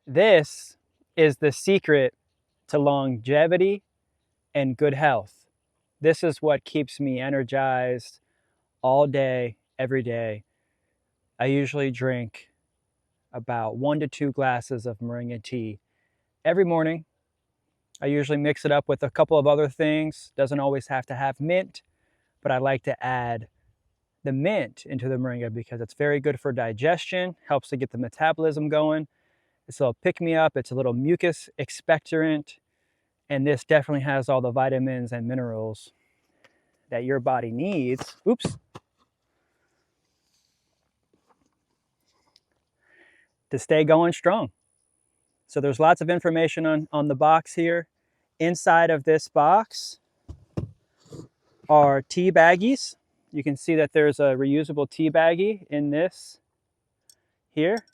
This is the secret to longevity and good health. This is what keeps me energized all day, every day. I usually drink about 1 to 2 glasses of moringa tea every morning. I usually mix it up with a couple of other things. Doesn't always have to have mint, but I like to add the mint into the moringa because it's very good for digestion, helps to get the metabolism going. It's a little pick-me-up, it's a little mucus expectorant, and this definitely has all the vitamins and minerals that your body needs. Oops. To stay going strong. So there's lots of information on the box here. Inside of this box are tea baggies. You can see that there's a reusable tea baggie in this here.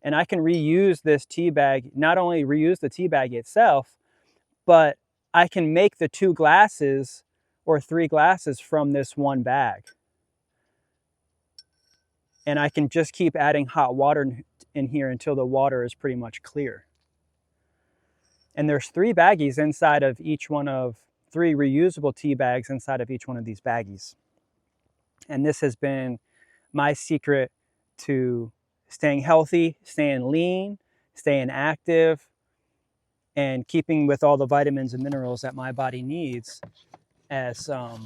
And I can reuse this tea bag, not only reuse the tea bag itself, but I can make the 2 glasses or 3 glasses from this one bag. And I can just keep adding hot water in here until the water is pretty much clear. And there's 3 baggies inside of each one of 3 reusable tea bags inside of each one of these baggies. And this has been my secret to staying healthy, staying lean, staying active, and keeping with all the vitamins and minerals that my body needs as a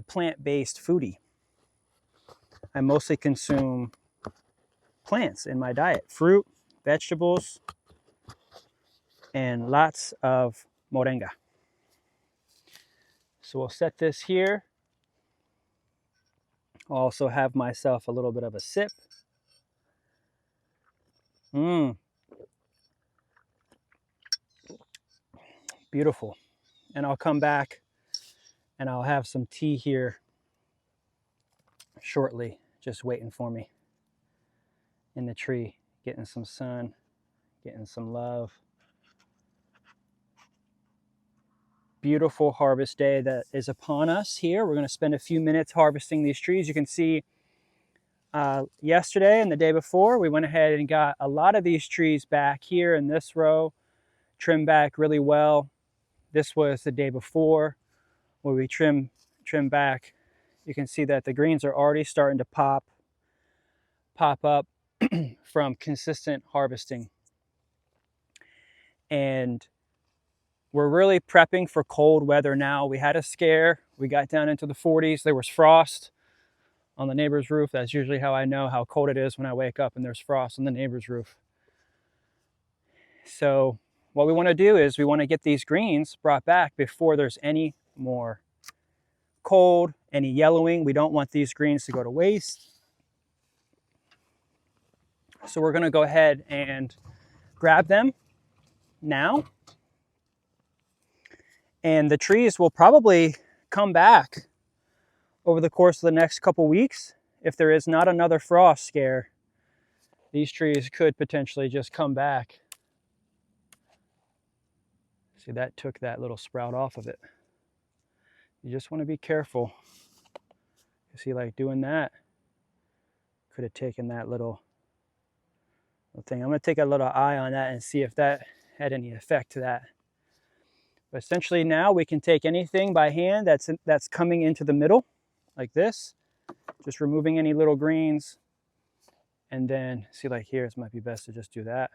plant-based foodie. I mostly consume plants in my diet, fruit, vegetables, and lots of moringa. So we'll set this here. I'll also have myself a little bit of a sip. Beautiful. And I'll come back and I'll have some tea here shortly, just waiting for me in the tree, getting some sun, getting some love. Beautiful harvest day that is upon us here. We're going to spend a few minutes harvesting these trees. You can see yesterday and the day before, we went ahead and got a lot of these trees back here in this row, trimmed back really well. This was the day before where we trim back. You can see that the greens are already starting to pop up from consistent harvesting. And we're really prepping for cold weather now. We had a scare. We got down into the 40s. There was frost on the neighbor's roof. That's usually how I know how cold it is, when I wake up and there's frost on the neighbor's roof. So what we want to do is we want to get these greens brought back before there's any more cold, any yellowing. We don't want these greens to go to waste. So we're going to go ahead and grab them now. And the trees will probably come back over the course of the next couple weeks. If there is not another frost scare, these trees could potentially just come back. See, that took that little sprout off of it. You just want to be careful. You see, like doing that, could have taken that little thing. I'm going to take a little eye on that and see if that had any effect to that. But essentially now we can take anything by hand that's coming into the middle, like this, just removing any little greens. And then, see, like here, it might be best to just do that.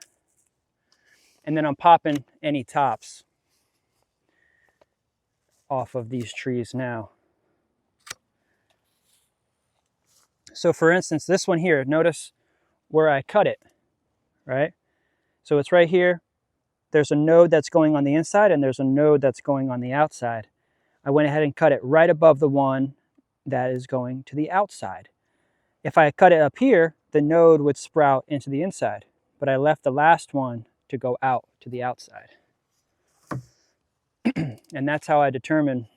And then I'm popping any tops off of these trees now. So for instance, this one here, notice where I cut it, right? So it's right here. There's a node that's going on the inside and there's a node that's going on the outside. I went ahead and cut it right above the one that is going to the outside. If I cut it up here, the node would sprout into the inside, but I left the last one to go out to the outside. And that's how I determine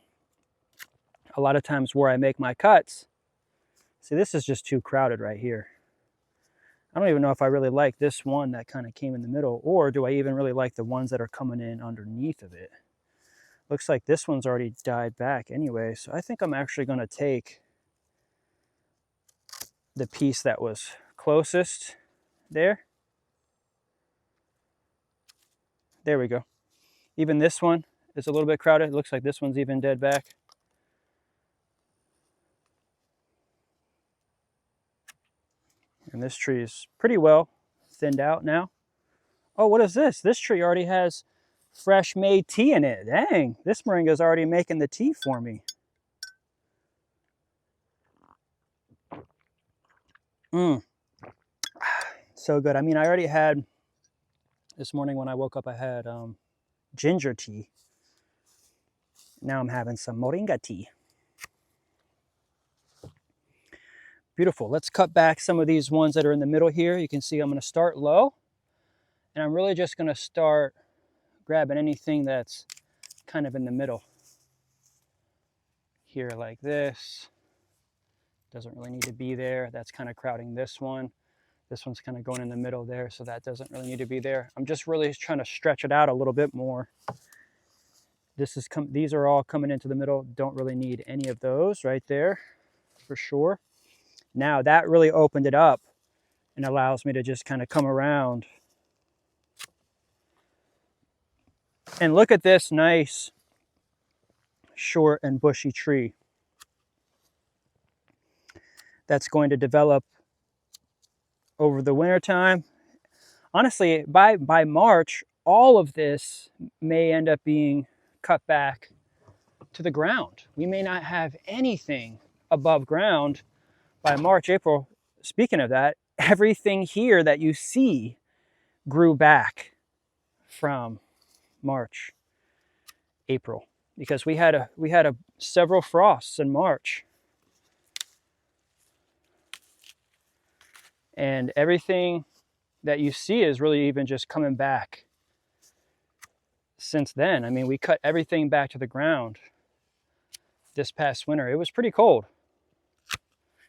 a lot of times where I make my cuts. See, this is just too crowded right here. I don't even know if I really like this one that kind of came in the middle, or do I even really like the ones that are coming in underneath of it. Looks like this one's already died back anyway, so I think I'm actually going to take the piece that was closest there There we go. Even this one is a little bit crowded. It looks like this one's even dead back. And this tree is pretty well thinned out now. Oh, what is this? This tree already has fresh made tea in it. Dang, this moringa's already making the tea for me. So good. I mean, I already had, this morning when I woke up, I had ginger tea. Now I'm having some moringa tea. Beautiful. Let's cut back some of these ones that are in the middle here. You can see I'm going to start low. And I'm really just going to start grabbing anything that's kind of in the middle. Here like this. Doesn't really need to be there. That's kind of crowding this one. This one's kind of going in the middle there, so that doesn't really need to be there. I'm just really trying to stretch it out a little bit more. These are all coming into the middle. Don't really need any of those right there, for sure. Now that really opened it up and allows me to just kind of come around. And look at this nice, short and bushy tree that's going to develop over the winter time. Honestly, by March, all of this may end up being cut back to the ground. We may not have anything above ground by March, April. Speaking of that, everything here that you see grew back from March, April, because we had several frosts in March. And everything that you see is really even just coming back since then. I mean, we cut everything back to the ground this past winter. It was pretty cold.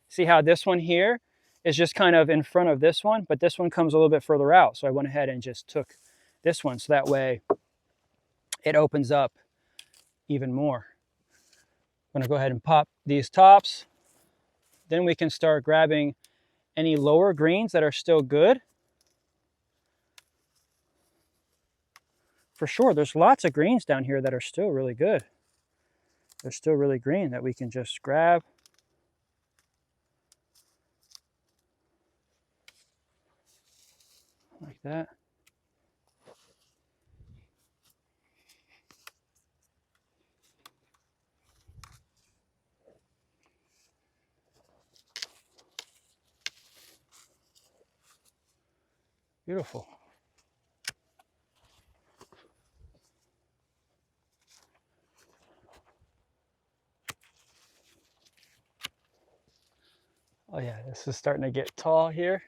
See how this one here is just kind of in front of this one, but this one comes a little bit further out. So I went ahead and just took this one, so that way it opens up even more. I'm gonna go ahead and pop these tops. Then we can start grabbing any lower greens that are still good. For sure, there's lots of greens down here that are still really good. They're still really green that we can just grab. Like that. Beautiful. Oh yeah, this is starting to get tall here.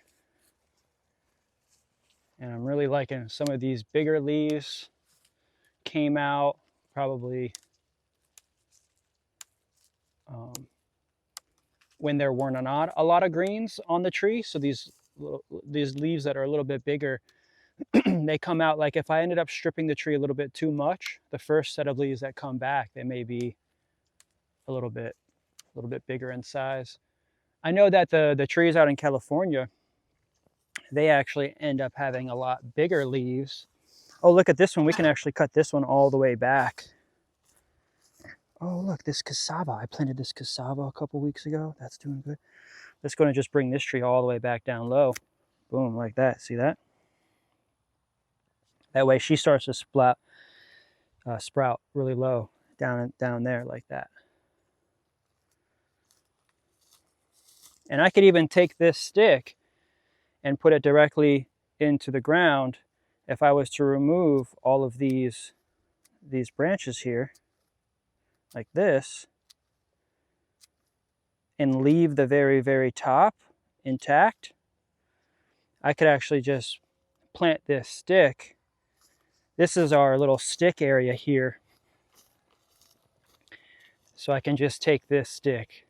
And I'm really liking some of these bigger leaves came out probably when there weren't not a lot of greens on the tree. So these leaves that are a little bit bigger, they come out. Like if I ended up stripping the tree a little bit too much, the first set of leaves that come back, they may be a little bit bigger in size. I know that the trees out in California, they actually end up having a lot bigger leaves. Oh, look at this one. We can actually cut this one all the way back. Oh, look, this cassava. I planted this cassava a couple weeks ago. That's doing good. That's going to just bring this tree all the way back down low. Boom, like that. See that? That way she starts to sprout really low down there like that. And I could even take this stick and put it directly into the ground if I was to remove all of these branches here like this and leave the very, very top intact. I could actually just plant this stick. This is our little stick area here. So I can just take this stick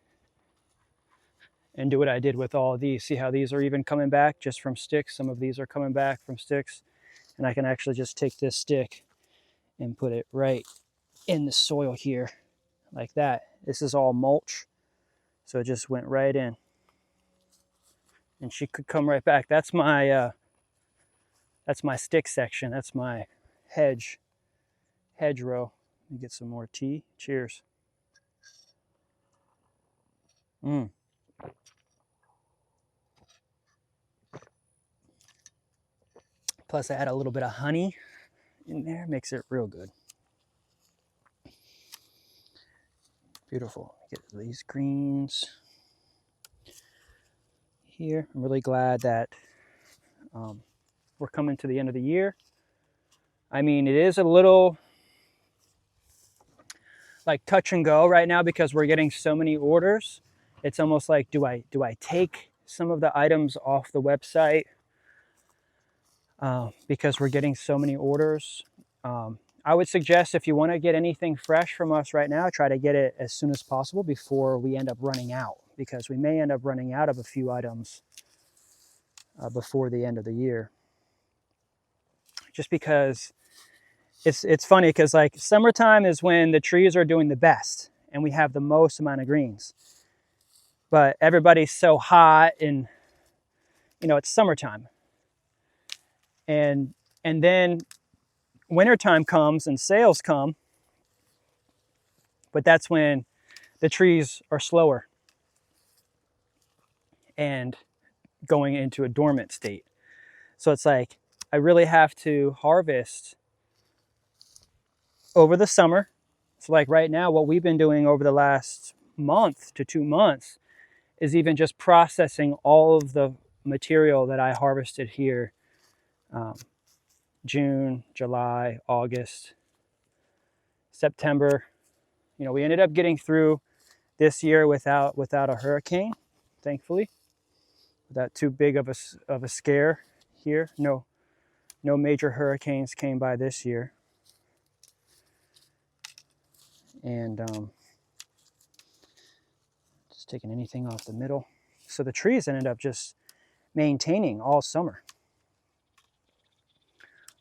and do what I did with all of these. See how these are even coming back just from sticks? Some of these are coming back from sticks. And I can actually just take this stick and put it right in the soil here like that. This is all mulch. So it just went right in. And she could come right back. That's my stick section. That's my hedgerow. Let me get some more tea. Cheers. Plus I add a little bit of honey in there, makes it real good. Beautiful. Get these greens here. I'm really glad that we're coming to the end of the year. I mean, it is a little like touch and go right now because we're getting so many orders. It's almost like, do I take some of the items off the website because we're getting so many orders? I would suggest if you want to get anything fresh from us right now, try to get it as soon as possible before we end up running out, because we may end up running out of a few items before the end of the year. Just because it's funny, because like summertime is when the trees are doing the best and we have the most amount of greens. But everybody's so hot and, you know, it's summertime. And then wintertime comes and sales come, but that's when the trees are slower and going into a dormant state. So it's like, I really have to harvest over the summer. So like right now, what we've been doing over the last month to 2 months is even just processing all of the material that I harvested here June, July, August, September. You know, we ended up getting through this year without a hurricane, thankfully. Without too big of a scare here. No major hurricanes came by this year. And just taking anything off the middle. So the trees ended up just maintaining all summer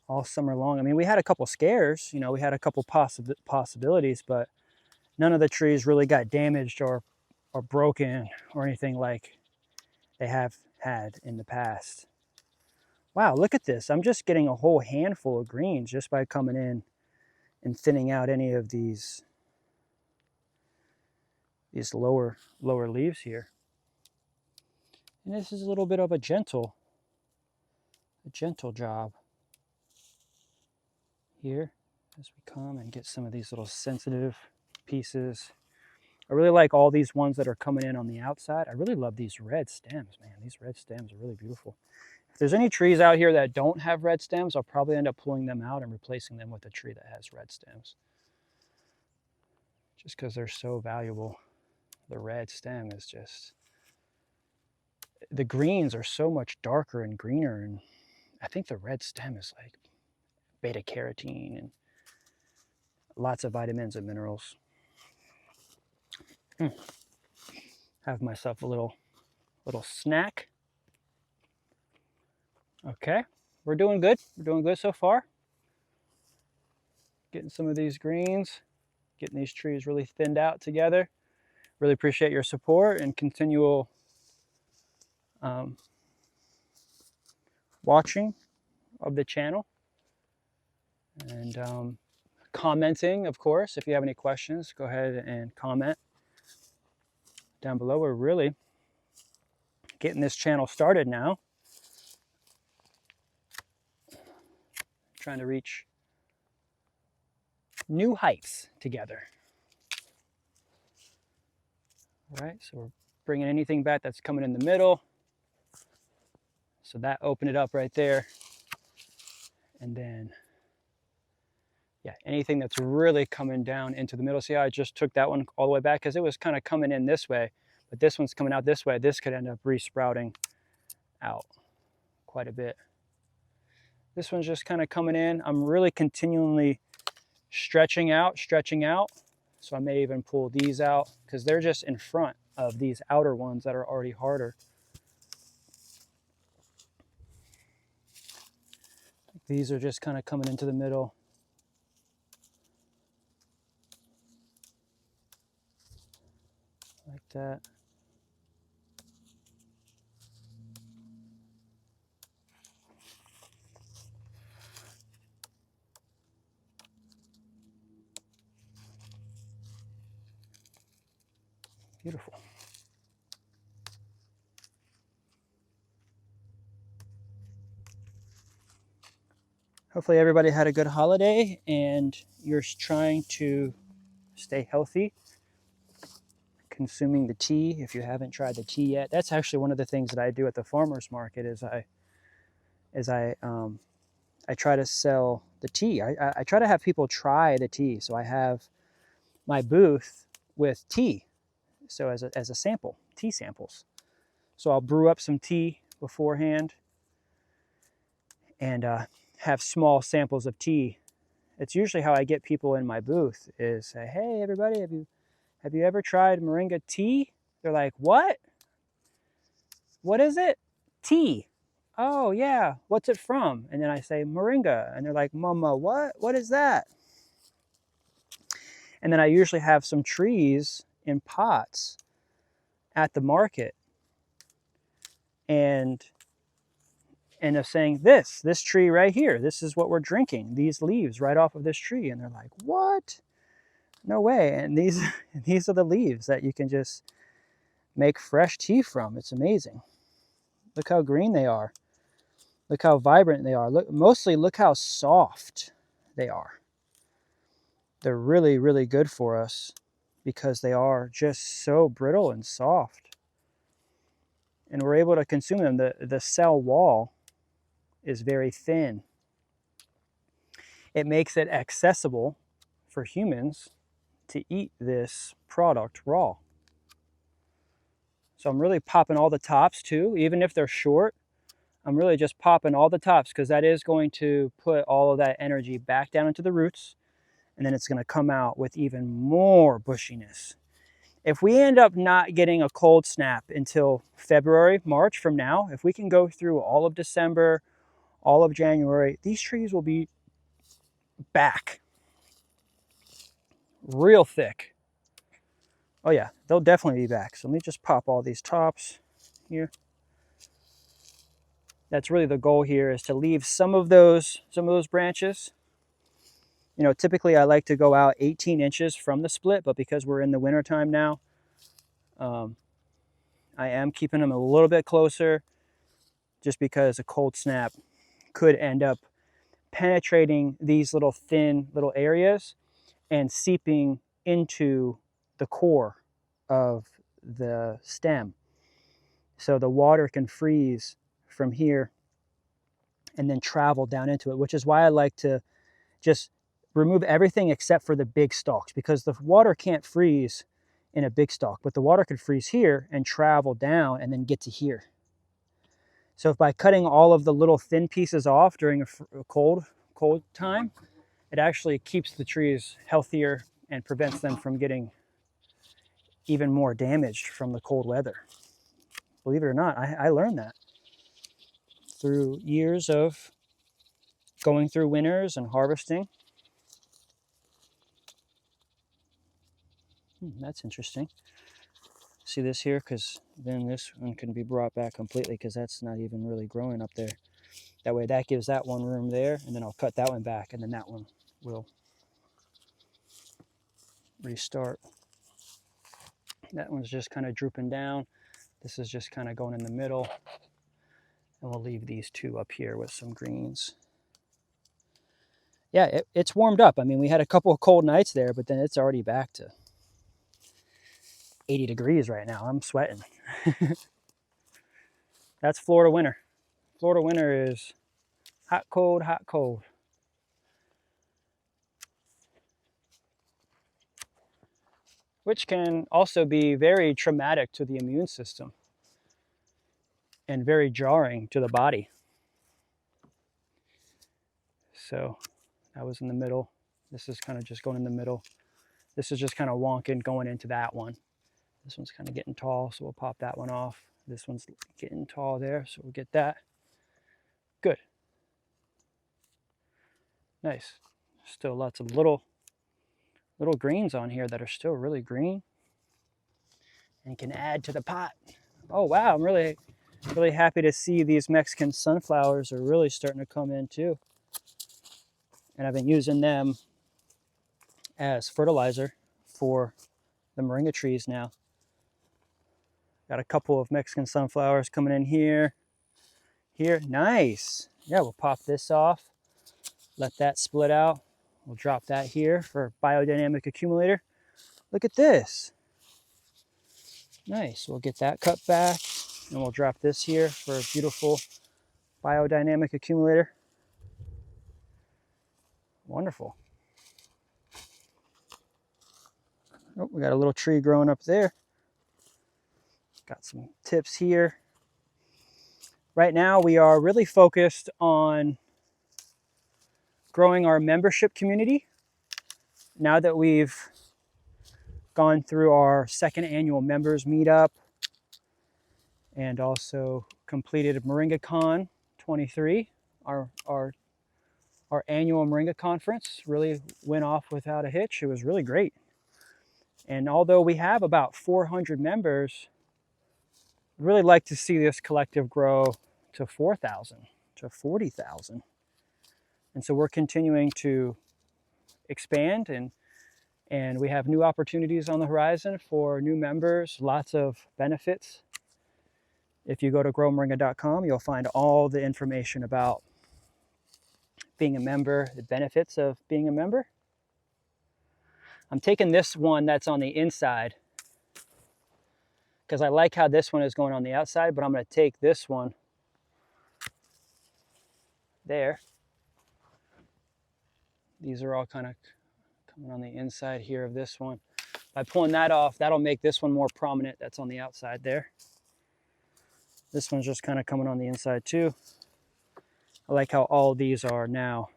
long. I mean, we had a couple scares, you know, we had a couple possibilities, but none of the trees really got damaged or broken or anything like they have had in the past. Wow, look at this. I'm just getting a whole handful of greens just by coming in and thinning out any of these lower leaves here. And this is a little bit of a gentle job here as we come and get some of these little sensitive pieces. I really like all these ones that are coming in on the outside. I really love these red stems, man. These red stems are really beautiful. If there's any trees out here that don't have red stems, I'll probably end up pulling them out and replacing them with a tree that has red stems. Just because they're so valuable. The red stem is just... The greens are so much darker and greener, and I think the red stem is like beta carotene and lots of vitamins and minerals. Have myself a little snack. Okay, we're doing good. We're doing good so far. Getting some of these greens, getting these trees really thinned out together. Really appreciate your support and continual watching of the channel. And commenting, of course. If you have any questions, go ahead and comment down below. We're really getting this channel started now. Trying to reach new heights together. All right, so we're bringing anything back that's coming in the middle. So that opened it up right there. And then, yeah, anything that's really coming down into the middle. See how I just took that one all the way back? Because it was kind of coming in this way, but this one's coming out this way. This could end up re-sprouting out quite a bit. This one's just kind of coming in. I'm really continually stretching out. So I may even pull these out because they're just in front of these outer ones that are already harder. These are just kind of coming into the middle. Like that. Beautiful. Hopefully everybody had a good holiday and you're trying to stay healthy. Consuming the tea, if you haven't tried the tea yet. That's actually one of the things that I do at the farmers market is I try to sell the tea. I try to have people try the tea. So I have my booth with tea. So as a sample, tea samples. So I'll brew up some tea beforehand and have small samples of tea. It's usually how I get people in my booth is say, hey, everybody, have you ever tried moringa tea? They're like, what? What is it? Tea. Oh, yeah. What's it from? And then I say, moringa. And they're like, Mama, what? What is that? And then I usually have some trees in pots at the market. And of saying, this tree right here, this is what we're drinking. These leaves right off of this tree. And they're like, what? No way. And these are the leaves that you can just make fresh tea from. It's amazing. Look how green they are. Look how vibrant they are. Look how soft they are. They're really, really good for us because they are just so brittle and soft. And we're able to consume them. The cell wall is very thin. It makes it accessible for humans to eat this product raw. So I'm really popping all the tops too, even if they're short. I'm really just popping all the tops because that is going to put all of that energy back down into the roots, and then it's going to come out with even more bushiness. If we end up not getting a cold snap until February, March from now, if we can go through all of December, all of January, these trees will be back real thick. Oh yeah, they'll definitely be back. So let me just pop all these tops here. That's really the goal here, is to leave some of those branches. You know, typically I like to go out 18 inches from the split, but because we're in the winter time now, I am keeping them a little bit closer just because a cold snap could end up penetrating these little thin little areas and seeping into the core of the stem. So the water can freeze from here and then travel down into it, which is why I like to just remove everything except for the big stalks, because the water can't freeze in a big stalk, but the water could freeze here and travel down and then get to here. So if by cutting all of the little thin pieces off during a cold time, it actually keeps the trees healthier and prevents them from getting even more damaged from the cold weather. Believe it or not, I learned that through years of going through winters and harvesting. That's interesting. See this here? Because then this one can be brought back completely because that's not even really growing up there. That way that gives that one room there, and then I'll cut that one back, and then that one will restart. That one's just kind of drooping down. This is just kind of going in the middle. And we'll leave these two up here with some greens. Yeah, it's warmed up. I mean, we had a couple of cold nights there, but then it's already back to 80 degrees right now. I'm sweating. That's Florida winter. Florida winter is hot, cold, hot, cold. Which can also be very traumatic to the immune system and very jarring to the body. So that was in the middle. This is kind of just going in the middle. This is just kind of wonking going into that one. This one's kind of getting tall, so we'll pop that one off. This one's getting tall there, so we'll get that. Good. Nice. Still lots of little greens on here that are still really green and can add to the pot. Oh wow, I'm really happy to see these Mexican sunflowers are really starting to come in too. And I've been using them as fertilizer for the moringa trees now. Got a couple of Mexican sunflowers coming in here. Here, nice. Yeah, we'll pop this off. Let that split out. We'll drop that here for biodynamic accumulator. Look at this. Nice. We'll get that cut back and we'll drop this here for a beautiful biodynamic accumulator. Wonderful. Oh, we got a little tree growing up there. Got some tips here. Right now we are really focused on growing our membership community. Now that we've gone through our second annual members meetup and also completed MoringaCon 23, our annual Moringa conference really went off without a hitch. It was really great. And although we have about 400 members, I'd really like to see this collective grow to 4,000, to 40,000. And so we're continuing to expand, and we have new opportunities on the horizon for new members, lots of benefits. If you go to growmoringa.com, you'll find all the information about being a member, the benefits of being a member. I'm taking this one that's on the inside because I like how this one is going on the outside, but I'm going to take this one there. These are all kind of coming on the inside here of this one. By pulling that off, that'll make this one more prominent. That's on the outside there. This one's just kind of coming on the inside too. I like how all these are now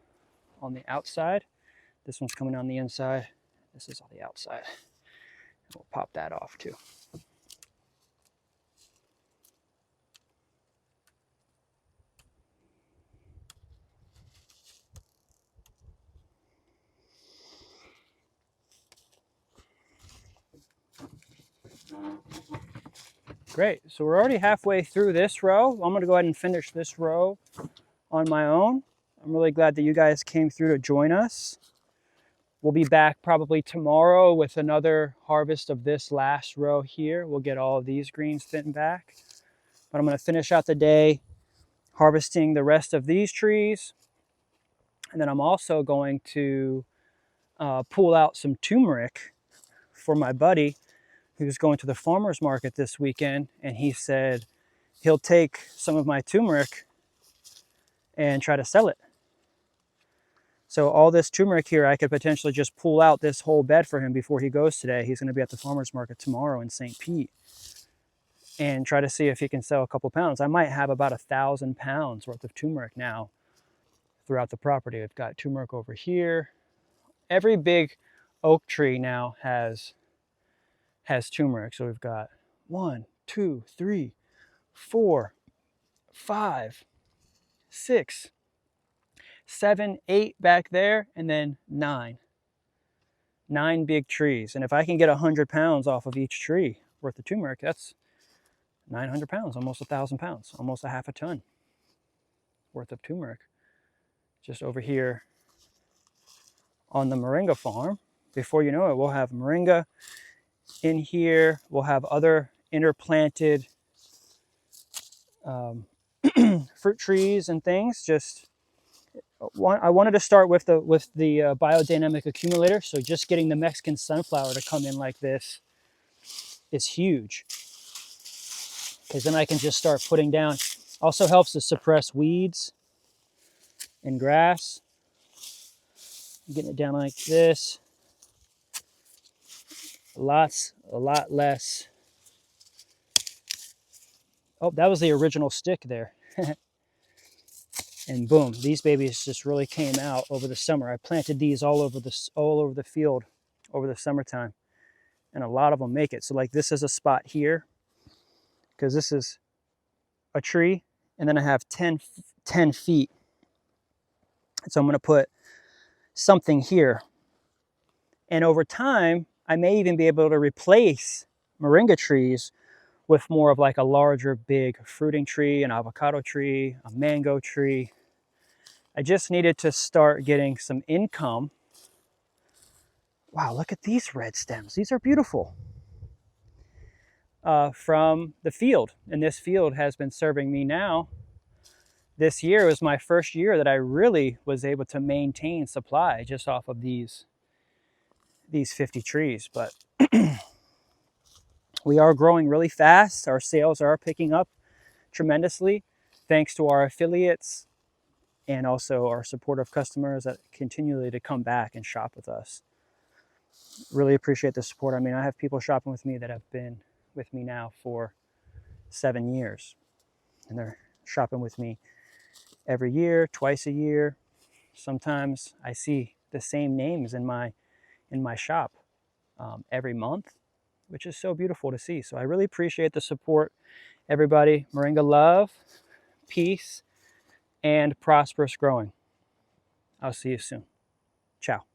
on the outside. This one's coming on the inside. This is on the outside. We'll pop that off too. Great, so we're already halfway through this row. I'm gonna go ahead and finish this row on my own. I'm really glad that you guys came through to join us. We'll be back probably tomorrow with another harvest of this last row here. We'll get all of these greens fitting back. But I'm gonna finish out the day harvesting the rest of these trees. And then I'm also going to pull out some turmeric for my buddy who's going to the farmer's market this weekend, and he said he'll take some of my turmeric and try to sell it. So all this turmeric here, I could potentially just pull out this whole bed for him before he goes today. He's gonna be at the farmer's market tomorrow in St. Pete, and try to see if he can sell a couple pounds. I might have about 1,000 pounds worth of turmeric now throughout the property. I've got turmeric over here. Every big oak tree now has turmeric. So we've got 1, 2, 3, 4, 5, 6, 7, 8 back there, and then 9. 9 big trees. And if I can get 100 pounds off of each tree worth of turmeric, that's 900 pounds, almost 1,000 pounds, almost a half a ton worth of turmeric. Just over here on the moringa farm. Before you know it, we'll have moringa in here. We'll have other interplanted fruit trees and things. I wanted to start with the biodynamic accumulator. So just getting the Mexican sunflower to come in like this is huge, because then I can just start putting down. Also helps to suppress weeds and grass. Getting it down like this. A lot less. Oh, that was the original stick there. And boom, these babies just really came out over the summer. I planted these all over the field over the summertime, and a lot of them make it. So like this is a spot here, because this is a tree, and then I have 10 feet. So I'm going to put something here, and over time I may even be able to replace moringa trees with more of like a larger, big fruiting tree, an avocado tree, a mango tree. I just needed to start getting some income. Wow, look at these red stems. These are beautiful. from the field. And this field has been serving me now. This year was my first year that I really was able to maintain supply just off of these 50 trees. But we are growing really fast. Our sales are picking up tremendously thanks to our affiliates and also our supportive customers that continually to come back and shop with us. Really appreciate the support. I mean, I have people shopping with me that have been with me now for 7 years, and they're shopping with me every year, twice a year. Sometimes I see the same names in my shop every month, which is so beautiful to see. So I really appreciate the support, everybody. Moringa love, peace, and prosperous growing. I'll see you soon. Ciao.